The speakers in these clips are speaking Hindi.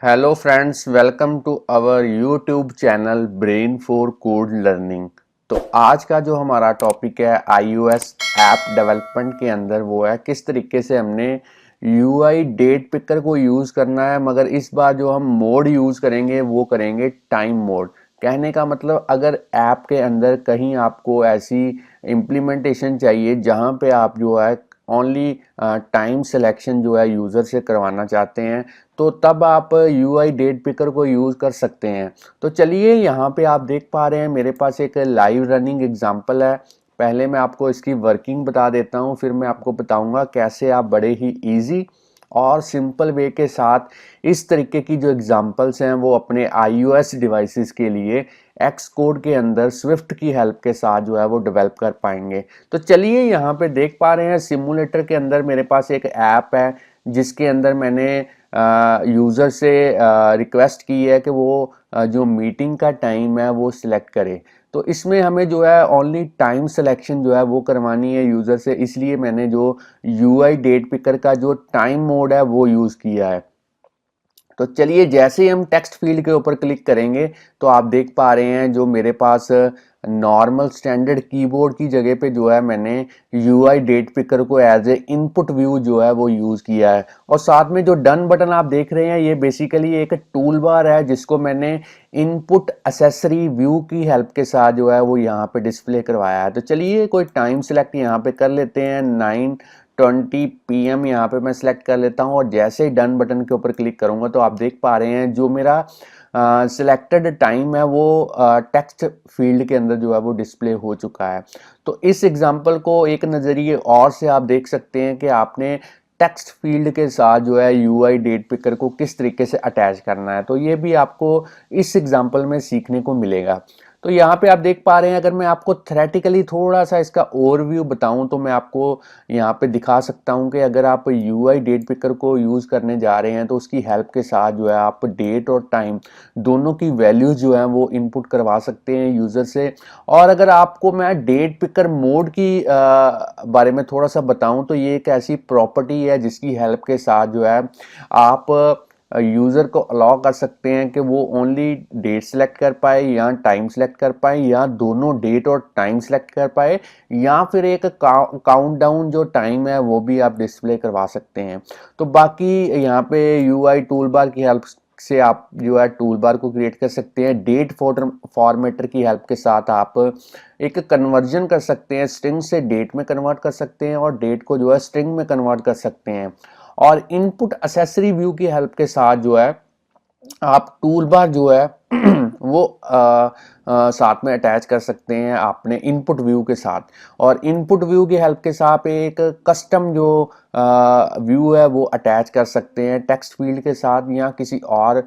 Hello friends, welcome to our YouTube channel brain for code learning. तो आज का जो हमारा टॉपिक है iOS ऐप डेवलपमेंट के अंदर वो है किस तरीके से हमने UI डेट पिकर को यूज़ करना है, मगर इस बार जो हम मोड यूज़ करेंगे वो करेंगे टाइम मोड। कहने का मतलब अगर ऐप के अंदर कहीं आपको ऐसी इम्प्लीमेंटेशन चाहिए जहाँ पे आप जो है ओनली टाइम सिलेक्शन जो है यूज़र से करवाना चाहते हैं, तो तब आप UI डेट पिकर को यूज़ कर सकते हैं। तो चलिए, यहाँ पे आप देख पा रहे हैं मेरे पास एक लाइव रनिंग एग्जांपल है। पहले मैं आपको इसकी वर्किंग बता देता हूँ, फिर मैं आपको बताऊंगा कैसे आप बड़े ही इजी और सिंपल वे के साथ इस तरीके की जो एग्जांपल्स हैं वो अपने iOS डिवाइसेस के लिए एक्स कोड के अंदर स्विफ्ट की हेल्प के साथ जो है वो डेवलप कर पाएंगे। तो चलिए, यहाँ पे देख पा रहे हैं सिमुलेटर के अंदर मेरे पास एक ऐप है जिसके अंदर मैंने यूज़र से रिक्वेस्ट की है कि वो जो मीटिंग का टाइम है वो सिलेक्ट करे। तो इसमें हमें जो है ओनली टाइम सिलेक्शन जो है वो करवानी है यूज़र से, इसलिए मैंने जो UI डेट पिकर का जो टाइम मोड है वो यूज़ किया है। तो चलिए, जैसे ही हम टेक्स्ट फील्ड के ऊपर क्लिक करेंगे तो आप देख पा रहे हैं जो मेरे पास नॉर्मल स्टैंडर्ड कीबोर्ड की जगह पे जो है मैंने UI डेट पिकर को एज ए इनपुट व्यू जो है वो यूज़ किया है। और साथ में जो डन बटन आप देख रहे हैं ये बेसिकली एक टूल बार है जिसको मैंने इनपुट एसेसरी व्यू की हेल्प के साथ जो है वो यहाँ पे डिस्प्ले करवाया है। तो चलिए, कोई टाइम सिलेक्ट यहाँ पे कर लेते हैं, 9:20 PM यहाँ पे मैं सिलेक्ट कर लेता हूँ। और जैसे ही डन बटन के ऊपर क्लिक करूँगा तो आप देख पा रहे हैं जो मेरा सिलेक्टेड टाइम है वो टेक्स्ट फील्ड के अंदर जो है वो डिस्प्ले हो चुका है। तो इस एग्जांपल को एक नज़रिए और से आप देख सकते हैं कि आपने टेक्स्ट फील्ड के साथ जो है UI डेट पिकर को किस तरीके से अटैच करना है। तो ये भी आपको इस एग्जांपल में सीखने को मिलेगा। तो यहाँ पे आप देख पा रहे हैं, अगर मैं आपको थ्योरेटिकली थोड़ा सा इसका ओवरव्यू बताऊं तो मैं आपको यहाँ पे दिखा सकता हूँ कि अगर आप UI डेट पिकर को यूज़ करने जा रहे हैं तो उसकी हेल्प के साथ जो है आप डेट और टाइम दोनों की वैल्यूज जो है वो इनपुट करवा सकते हैं यूज़र से। और अगर आपको मैं डेट पिकर मोड की बारे में थोड़ा सा बताऊं तो ये एक ऐसी प्रॉपर्टी है जिसकी हेल्प के साथ जो है आप यूज़र को अलाउ कर सकते हैं कि वो ओनली डेट सेलेक्ट कर पाए या टाइम सेलेक्ट कर पाए, या दोनों डेट और टाइम सेलेक्ट कर पाए, या फिर एक काउंटडाउन जो टाइम है वो भी आप डिस्प्ले करवा सकते हैं। तो बाकी यहाँ पे UI टूल बार की हेल्प से आप जो है टूल बार को क्रिएट कर सकते हैं। डेट फॉर्मेटर की हेल्प के साथ आप एक कन्वर्जन कर सकते हैं, स्ट्रिंग से डेट में कन्वर्ट कर सकते हैं और डेट को जो है स्ट्रिंग में कन्वर्ट कर सकते हैं। और इनपुट एसेसरी व्यू की हेल्प के साथ जो है आप टूल बार जो है वो साथ में अटैच कर सकते हैं अपने इनपुट व्यू के साथ। और इनपुट व्यू की हेल्प के साथ एक कस्टम जो व्यू है वो अटैच कर सकते हैं टेक्स्ट फील्ड के साथ या किसी और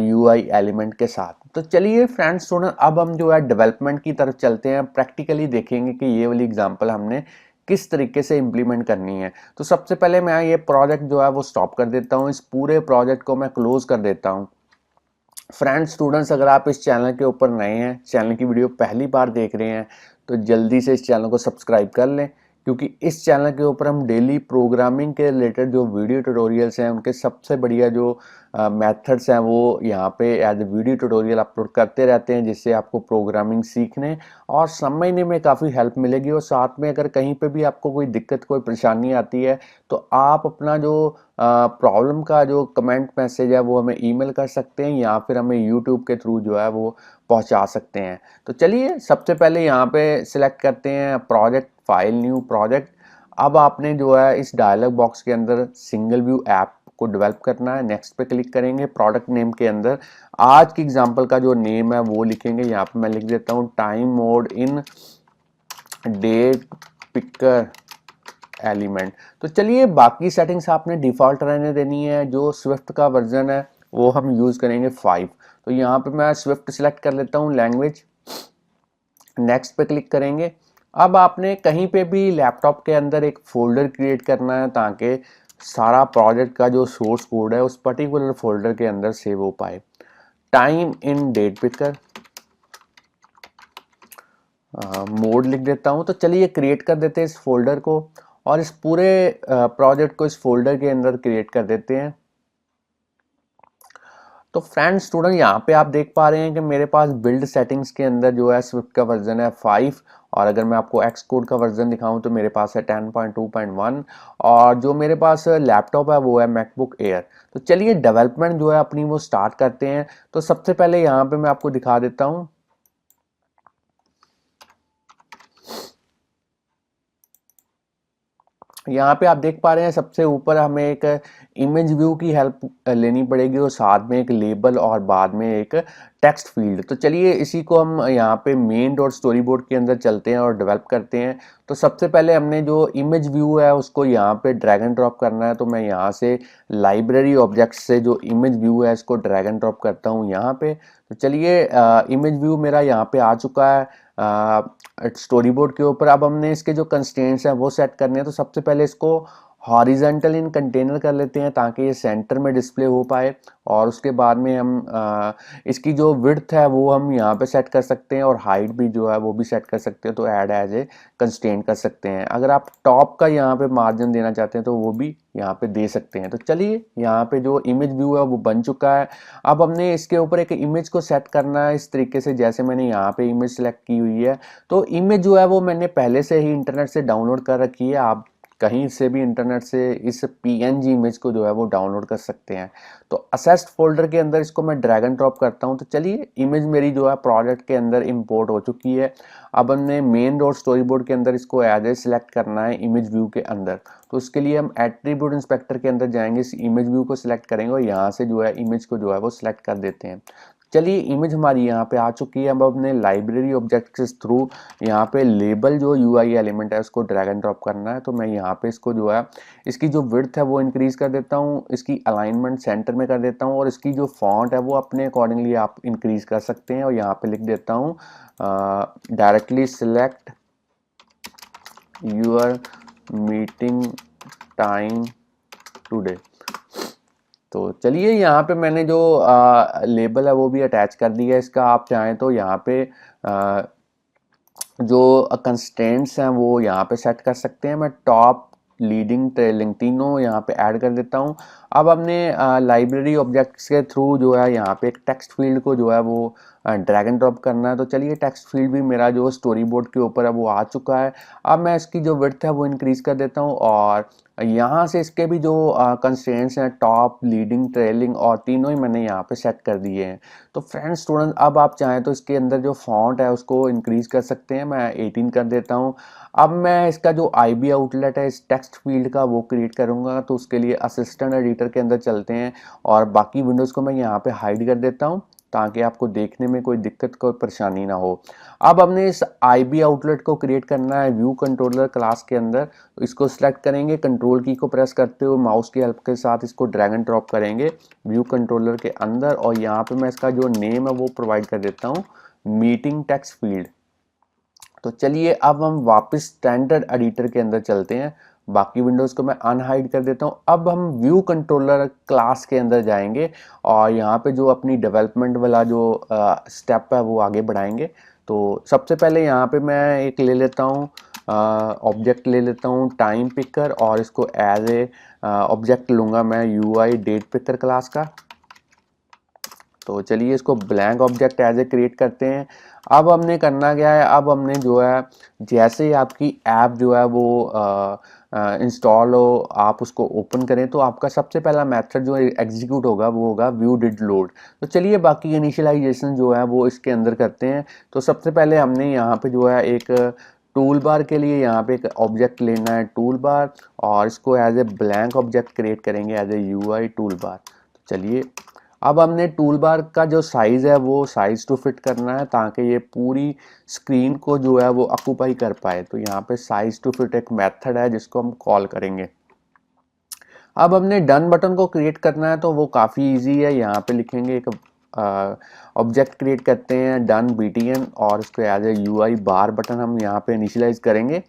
UI एलिमेंट के साथ। तो चलिए फ्रेंड्स स्टूडेंट, अब हम जो है डेवलपमेंट की तरफ चलते हैं, प्रैक्टिकली देखेंगे कि ये वाली एग्जांपल हमने किस तरीके से इम्प्लीमेंट करनी है। तो सबसे पहले मैं ये प्रोजेक्ट जो है वो स्टॉप कर देता हूँ, इस पूरे प्रोजेक्ट को मैं क्लोज कर देता हूँ। फ्रेंड्स स्टूडेंट्स, अगर आप इस चैनल के ऊपर नए हैं, चैनल की वीडियो पहली बार देख रहे हैं, तो जल्दी से इस चैनल को सब्सक्राइब कर लें, क्योंकि इस चैनल के ऊपर हम डेली प्रोग्रामिंग के रिलेटेड जो वीडियो ट्यूटोरियल्स हैं उनके सबसे बढ़िया जो मेथड्स हैं वो यहाँ पे as a video tutorial upload करते रहते हैं, जिससे आपको प्रोग्रामिंग सीखने और समझने में काफ़ी हेल्प मिलेगी। और साथ में अगर कहीं पे भी आपको कोई दिक्कत कोई परेशानी आती है तो आप अपना जो प्रॉब्लम का जो कमेंट मैसेज है वो हमें ईमेल कर सकते हैं या फिर हमें यूट्यूब के थ्रू जो है वो पहुंचा सकते हैं। तो चलिए, सबसे पहले यहाँ पे सिलेक्ट करते हैं प्रोजेक्ट, फाइल, न्यू प्रोजेक्ट। अब आपने जो है इस डायलॉग बॉक्स के अंदर सिंगल व्यू ऐप को डेवलप करना है। नेक्स्ट पे क्लिक करेंगे। प्रोडक्ट नेम के अंदर आज की एग्जांपल का जो नेम है वो लिखेंगे। यहाँ पे मैं लिख देता हूँ time mode in date picker element. तो चलिए, बाकी सेटिंग्स आपने डिफॉल्ट रहने देनी है। जो स्विफ्ट का वर्जन है वो हम यूज करेंगे 5। तो यहाँ पे मैं स्विफ्ट सिलेक्ट कर लेता हूँ, लैंग्वेज, नेक्स्ट पे क्लिक करेंगे। अब आपने कहीं पे भी लैपटॉप के अंदर एक फोल्डर क्रिएट करना है ताकि सारा प्रोजेक्ट का जो सोर्स कोड है उस पर्टिकुलर फोल्डर के अंदर सेव हो पाए। Time in date picker mode लिख देता हूँ। तो चलिए क्रिएट कर देते हैं इस फोल्डर को और इस पूरे प्रोजेक्ट को इस फोल्डर के अंदर क्रिएट कर देते हैं। तो फ्रेंड्स स्टूडेंट यहाँ पे आप देख पा रहे हैं कि मेरे पास बिल्ड सेटिंग्स के अंदर जो है स्विफ्ट का वर्जन है 5, और अगर मैं आपको एक्स कोड का वर्जन दिखाऊं तो मेरे पास है 10.2.1, और जो मेरे पास लैपटॉप है वो है मैकबुक एयर। तो चलिए डेवलपमेंट जो है अपनी वो स्टार्ट करते हैं। तो सबसे पहले यहाँ पे मैं आपको दिखा देता हूँ। यहाँ पे आप देख पा रहे हैं सबसे ऊपर हमें एक इमेज व्यू की हेल्प लेनी पड़ेगी, और साथ में एक लेबल और बाद में एक टेक्स्ट फील्ड। तो चलिए इसी को हम यहाँ पे मेन डॉट स्टोरी बोर्ड के अंदर चलते हैं और डेवलप करते हैं। तो सबसे पहले हमने जो इमेज व्यू है उसको यहाँ पे ड्रैग एंड ड्रॉप करना है। तो मैं यहाँ से लाइब्रेरी ऑब्जेक्ट से जो इमेज व्यू है इसको ड्रैग एंड ड्रॉप करता हूँ यहाँ पे। तो चलिए इमेज व्यू मेरा यहाँ पे आ चुका है स्टोरी बोर्ड के ऊपर। अब हमने इसके जो कंस्ट्रेंट्स हैं वो सेट करने हैं। तो सबसे पहले इसको हॉरिजॉन्टल इन कंटेनर कर लेते हैं ताकि ये सेंटर में डिस्प्ले हो पाए, और उसके बाद में हम इसकी जो विड्थ है वो हम यहाँ पे सेट कर सकते हैं, और हाइट भी जो है वो भी सेट कर सकते हैं। तो ऐड एज ए कंस्ट्रेंट कर सकते हैं। अगर आप टॉप का यहाँ पे मार्जिन देना चाहते हैं तो वो भी यहाँ पे दे सकते हैं। तो चलिए यहाँ पे जो इमेज व्यू है वो बन चुका है। अब हमने इसके ऊपर एक इमेज को सेट करना है इस तरीके से, जैसे मैंने यहाँ पे इमेज सेलेक्ट की हुई है। तो इमेज जो है वो मैंने पहले से ही इंटरनेट से डाउनलोड कर रखी है। आप कहीं से भी इंटरनेट से इस पीएनजी इमेज को जो है वो डाउनलोड कर सकते हैं। तो असेस्ड फोल्डर के अंदर इसको मैं ड्रैग एंड ड्रॉप करता हूं। तो चलिए इमेज मेरी जो है प्रोजेक्ट के अंदर इंपोर्ट हो चुकी है। अब हमने मेन डॉट स्टोरी बोर्ड के अंदर इसको एज ए सिलेक्ट करना है इमेज व्यू के अंदर। तो उसके लिए हम एट्रीब्यूट इंस्पेक्टर के अंदर जाएंगे, इस इमेज व्यू को सिलेक्ट करेंगे और यहाँ से जो है इमेज को जो है वो सिलेक्ट कर देते हैं। चलिए इमेज हमारी यहाँ पे आ चुकी है। अब अपने लाइब्रेरी ऑब्जेक्ट के थ्रू यहाँ पे लेबल जो यूआई एलिमेंट है उसको ड्रैग एंड ड्रॉप करना है। तो मैं यहाँ पे इसको जो है इसकी जो विड्थ है वो इंक्रीज कर देता हूँ, इसकी अलाइनमेंट सेंटर में कर देता हूँ, और इसकी जो फॉन्ट है वो अपने अकॉर्डिंगली आप इंक्रीज कर सकते हैं। और यहाँ पे लिख देता हूँ directly select your meeting time today. तो चलिए यहाँ पे मैंने जो लेबल है वो भी अटैच कर दिया है इसका। आप चाहें तो यहाँ पे जो कंस्ट्रेंट्स हैं वो यहाँ पे सेट कर सकते हैं। मैं टॉप, लीडिंग, ट्रेलिंग तीनों यहाँ पे ऐड कर देता हूँ। अब हमने लाइब्रेरी ऑब्जेक्ट्स के थ्रू जो है यहाँ पे एक टेक्स्ट फील्ड को जो है वो ड्रैग एंड ड्रॉप करना है। तो चलिए टेक्स्ट फील्ड भी मेरा जो स्टोरी बोर्ड के ऊपर है वो आ चुका है। अब मैं इसकी जो विड्थ है वो इंक्रीज कर देता हूँ, और यहाँ से इसके भी जो कंस्ट्रेंट्स हैं टॉप, लीडिंग, ट्रेलिंग और तीनों ही मैंने यहाँ पे सेट कर दिए हैं। तो फ्रेंड्स स्टूडेंट अब आप चाहें तो इसके अंदर जो फॉन्ट है उसको इंक्रीज कर सकते हैं। मैं 18 कर देता हूँ। अब मैं इसका जो आईबी आउटलेट है इस टेक्स्ट फील्ड का वो क्रिएट करूँगा। तो उसके लिए असिस्टेंट एडिटर के अंदर चलते हैं, और बाकी विंडोज़ को मैं यहाँ पे हाइड कर देता हूँ ताकि आपको देखने में कोई दिक्कत, कोई परेशानी ना हो। अब हमने इस आईबी आउटलेट को क्रिएट करना है व्यू कंट्रोलर क्लास के अंदर। तो इसको सिलेक्ट करेंगे, कंट्रोल की को प्रेस करते हुए माउस की हेल्प के साथ इसको ड्रैग एंड ड्रॉप करेंगे व्यू कंट्रोलर के अंदर, और यहाँ पे मैं इसका जो नेम है वो प्रोवाइड कर देता हूँ मीटिंग टेक्स्ट फील्ड। तो चलिए अब हम वापस स्टैंडर्ड एडिटर के अंदर चलते हैं। बाकी विंडोज़ को मैं अनहाइड कर देता हूँ। अब हम व्यू कंट्रोलर क्लास के अंदर जाएंगे और यहाँ पे जो अपनी डेवलपमेंट वाला जो स्टेप है वो आगे बढ़ाएंगे। तो सबसे पहले यहाँ पे मैं एक ले लेता हूँ ऑब्जेक्ट ले लेता हूँ टाइम पिकर, और इसको एज ए ऑब्जेक्ट लूँगा मैं यूआई डेट पिकर क्लास का। तो चलिए इसको blank object as a create करते हैं। अब हमने करना क्या है, अब हमने जो है जैसे ही आपकी ऐप जो है वो इंस्टॉल हो, आप उसको ओपन करें तो आपका सबसे पहला मेथड जो एग्जीक्यूट होगा वो होगा व्यू डिड लोड। तो चलिए बाकी इनिशियलाइजेशन जो है वो इसके अंदर करते हैं। तो सबसे पहले हमने यहाँ पे जो है एक टूल बार के लिए यहाँ पे एक ऑब्जेक्ट लेना है टूल बार, और इसको as a blank object create करेंगे as a UI tool bar. तो चलिए अब हमने टूल बार का जो साइज़ है वो साइज़ टू फिट करना है ताकि ये पूरी स्क्रीन को जो है वो ऑक्यूपाई कर पाए। तो यहाँ पे साइज़ टू फिट एक मेथड है जिसको हम कॉल करेंगे। अब हमने डन बटन को क्रिएट करना है, तो वो काफ़ी इजी है। यहाँ पे लिखेंगे एक ऑब्जेक्ट क्रिएट करते हैं डन btn, और इसको as a UI bar button हम यहाँ पे इनिशियलाइज करेंगे।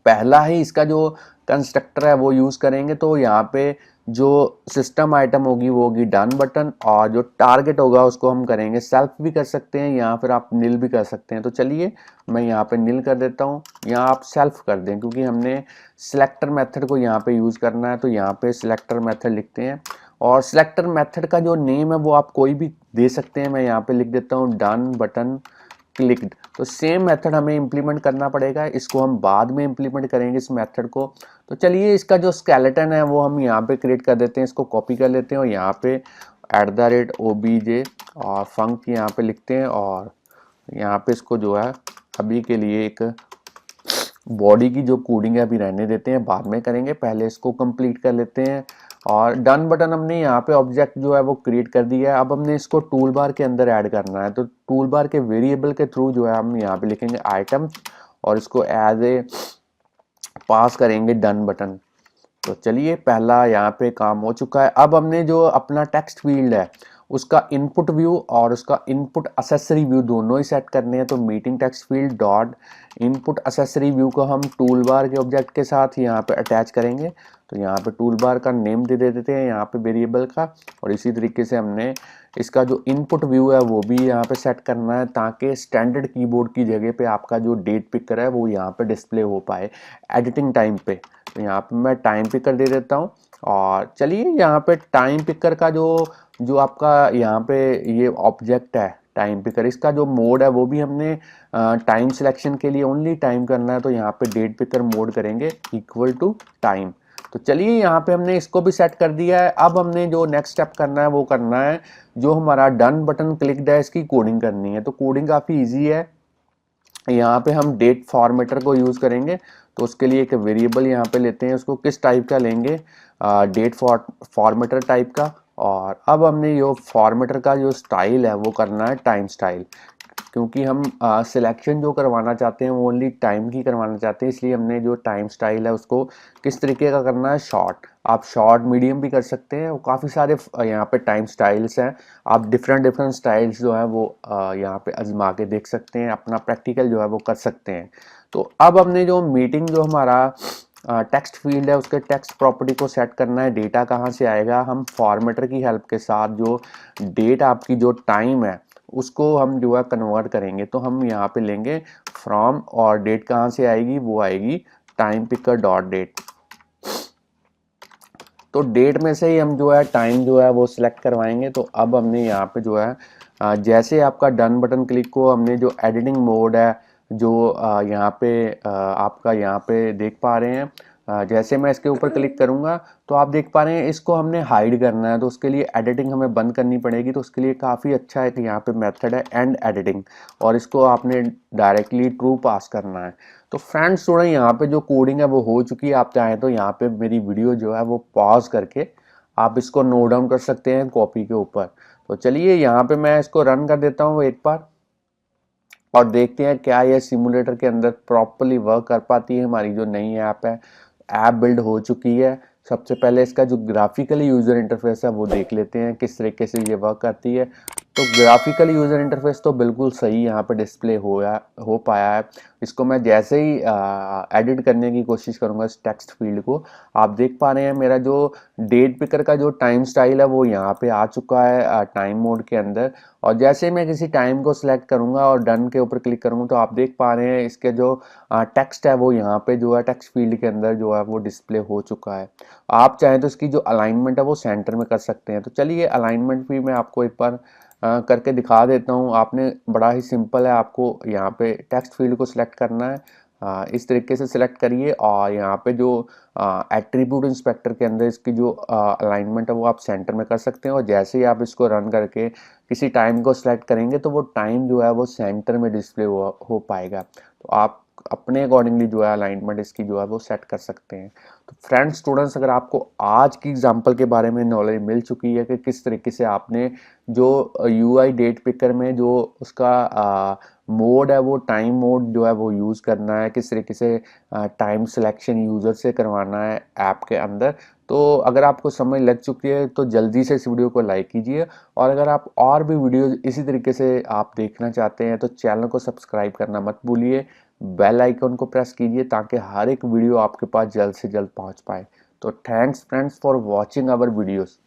पहला ही इसका जो कंस्ट्रक्टर है वो यूज़ करेंगे। तो यहाँ पे जो सिस्टम आइटम होगी वो होगी डन बटन, और जो टारगेट होगा उसको हम करेंगे सेल्फ भी कर सकते हैं या फिर आप नील भी कर सकते हैं। तो चलिए मैं यहाँ पे नील कर देता हूँ, यहाँ आप सेल्फ कर दें क्योंकि हमने सिलेक्टर मेथड को यहाँ पे यूज़ करना है। तो यहाँ पे सिलेक्टर मेथड लिखते हैं और सिलेक्टर मेथड का जो नेम है वो आप कोई भी दे सकते हैं। मैं यहाँ पे लिख देता हूँ डन बटन क्लिक्ड। तो सेम मेथड हमें इम्प्लीमेंट करना पड़ेगा, इसको हम बाद में इम्प्लीमेंट करेंगे इस मेथड को। तो चलिए इसका जो स्केलेटन है वो हम यहाँ पे क्रिएट कर देते हैं, इसको कॉपी कर लेते हैं और यहाँ पे @obj और फंक यहाँ पे लिखते हैं और यहाँ पे इसको जो है अभी के लिए एक बॉडी की जो कोडिंग है अभी रहने देते हैं, बाद में करेंगे, पहले इसको कंप्लीट कर लेते हैं। और डन बटन हमने यहाँ पे ऑब्जेक्ट जो है वो क्रिएट कर दिया है। अब हमने इसको टूल बार के अंदर ऐड करना है, तो टूल बार के वेरिएबल के थ्रू जो है हम यहाँ पे लिखेंगे आइटम और इसको एज ए पास करेंगे डन बटन। तो चलिए पहला यहाँ पे काम हो चुका है। अब हमने जो अपना टेक्स्ट फील्ड है उसका इनपुट व्यू और उसका इनपुट असेसरी व्यू दोनों ही सेट करने हैं। तो meeting text field dot input accessory view को हम टूल बार के ऑब्जेक्ट के साथ यहाँ पे अटैच करेंगे। तो यहाँ पे टूल बार का नेम दे देते हैं यहाँ पे वेरिएबल का, और इसी तरीके से हमने इसका जो इनपुट व्यू है वो भी यहाँ पे सेट करना है ताकि स्टैंडर्ड कीबोर्ड की जगह पे आपका जो डेट पिकर है वो यहाँ पे डिस्प्ले हो पाए एडिटिंग टाइम पे। तो यहाँ पे मैं टाइम पिकर दे देता हूँ और चलिए यहाँ पे टाइम पिकर का जो आपका यहाँ पे ये ऑब्जेक्ट है टाइम पिकर, इसका जो मोड है वो भी हमने टाइम सिलेक्शन के लिए ओनली टाइम करना है। तो यहाँ पे डेट पिकर मोड करेंगे इक्वल टू टाइम। तो चलिए यहाँ पे हमने इसको भी सेट कर दिया है। अब हमने जो नेक्स्ट स्टेप करना है वो करना है जो हमारा डन बटन क्लिक है इसकी कोडिंग करनी है। तो कोडिंग काफ़ी ईजी है। यहाँ पे हम डेट फॉर्मेटर को यूज़ करेंगे, तो उसके लिए एक वेरिएबल यहाँ पे लेते हैं, उसको किस टाइप का लेंगे, डेट फॉर्मेटर टाइप का। और अब हमने जो फॉर्मेटर का जो स्टाइल है वो करना है टाइम स्टाइल, क्योंकि हम सिलेक्शन जो करवाना चाहते हैं वो ओनली टाइम की करवाना चाहते हैं, इसलिए हमने जो टाइम स्टाइल है उसको किस तरीके का करना है, शॉर्ट। आप शॉर्ट मीडियम भी कर सकते हैं, और काफ़ी सारे यहाँ पे टाइम स्टाइल्स हैं। आप डिफरेंट स्टाइल्स जो है वो यहाँ पे आजमा के देख सकते हैं, अपना प्रैक्टिकल जो है वो कर सकते हैं। तो अब हमने जो मीटिंग जो हमारा टेक्स्ट फील्ड है उसके टेक्स्ट प्रॉपर्टी को सेट करना है। डेटा कहाँ से आएगा, हम फॉर्मेटर की हेल्प के साथ जो डेट आपकी जो टाइम है उसको हम जो है कन्वर्ट करेंगे। तो हम यहाँ पे लेंगे फ्रॉम, और डेट कहाँ से आएगी, वो आएगी टाइम पिकर डॉट डेट। तो डेट में से ही हम जो है टाइम जो है वो सिलेक्ट करवाएंगे। तो अब हमने यहाँ पे जो है जैसे आपका डन बटन क्लिक को हमने जो एडिटिंग मोड है जो यहाँ पे आपका यहाँ पे देख पा रहे हैं, जैसे मैं इसके ऊपर क्लिक करूँगा तो आप देख पा रहे हैं इसको हमने हाइड करना है, तो उसके लिए एडिटिंग हमें बंद करनी पड़ेगी। तो उसके लिए काफ़ी अच्छा एक यहाँ पे मेथड है एंड एडिटिंग, और इसको आपने डायरेक्टली ट्रू पास करना है। तो फ्रेंड्स स्टूडेंट यहाँ पे जो कोडिंग है वो हो चुकी है। आप चाहें तो यहाँ पे मेरी वीडियो जो है वो पॉज करके आप इसको नोट डाउन कर सकते हैं कॉपी के ऊपर। तो चलिए यहाँ पे मैं इसको रन कर देता हूँ एक बार, और देखते हैं क्या ये सिमुलेटर के अंदर प्रॉपरली वर्क कर पाती है हमारी जो नई ऐप है। ऐप बिल्ड हो चुकी है। सबसे पहले इसका जो ग्राफिकली यूज़र इंटरफेस है वो देख लेते हैं किस तरीके से ये वर्क करती है। तो ग्राफिकली यूज़र इंटरफेस तो बिल्कुल सही यहाँ पे डिस्प्ले हो पाया है। इसको मैं जैसे ही एडिट करने की कोशिश करूँगा इस टेक्स्ट फील्ड को, आप देख पा रहे हैं मेरा जो डेट पिकर का जो टाइम स्टाइल है वो यहाँ पे आ चुका है टाइम मोड के अंदर। और जैसे मैं किसी टाइम को सिलेक्ट करूँगा और डन के ऊपर क्लिक करूँगा तो आप देख पा रहे हैं इसके जो टेक्स्ट है वो यहाँ पे जो है टेक्स्ट फील्ड के अंदर जो है वो डिस्प्ले हो चुका है। आप चाहें तो इसकी जो अलाइनमेंट है वो सेंटर में कर सकते हैं। तो चलिए अलाइनमेंट भी मैं आपको एक बार करके दिखा देता हूँ। आपने बड़ा ही सिंपल है, आपको यहाँ पे टेक्स्ट फील्ड को सिलेक्ट करना है, इस तरीके से सिलेक्ट करिए और यहाँ पे जो एट्रीब्यूट इंस्पेक्टर के अंदर इसकी जो अलाइनमेंट है वो आप सेंटर में कर सकते हैं। और जैसे ही आप इसको रन करके किसी टाइम को सिलेक्ट करेंगे तो वो टाइम जो है वो सेंटर में डिस्प्ले हो पाएगा। तो आप अपने अकॉर्डिंगली जो है अलाइनमेंट इसकी जो है वो सेट कर सकते हैं। तो फ्रेंड्स स्टूडेंट्स, अगर आपको आज की एग्जांपल के बारे में नॉलेज मिल चुकी है कि किस तरीके से आपने जो यूआई डेट पिकर में जो उसका मोड है वो टाइम मोड जो है वो यूज़ करना है, किस तरीके से टाइम सिलेक्शन यूज़र से करवाना है ऐप के अंदर, तो अगर आपको समझ लग चुकी है तो जल्दी से इस वीडियो को लाइक कीजिए। और अगर आप और भी वीडियो इसी तरीके से आप देखना चाहते हैं तो चैनल को सब्सक्राइब करना मत भूलिए, बेल आइकन को प्रेस कीजिए ताकि हर एक वीडियो आपके पास जल्द से जल्द पहुंच पाए। तो thanks friends for watching our videos.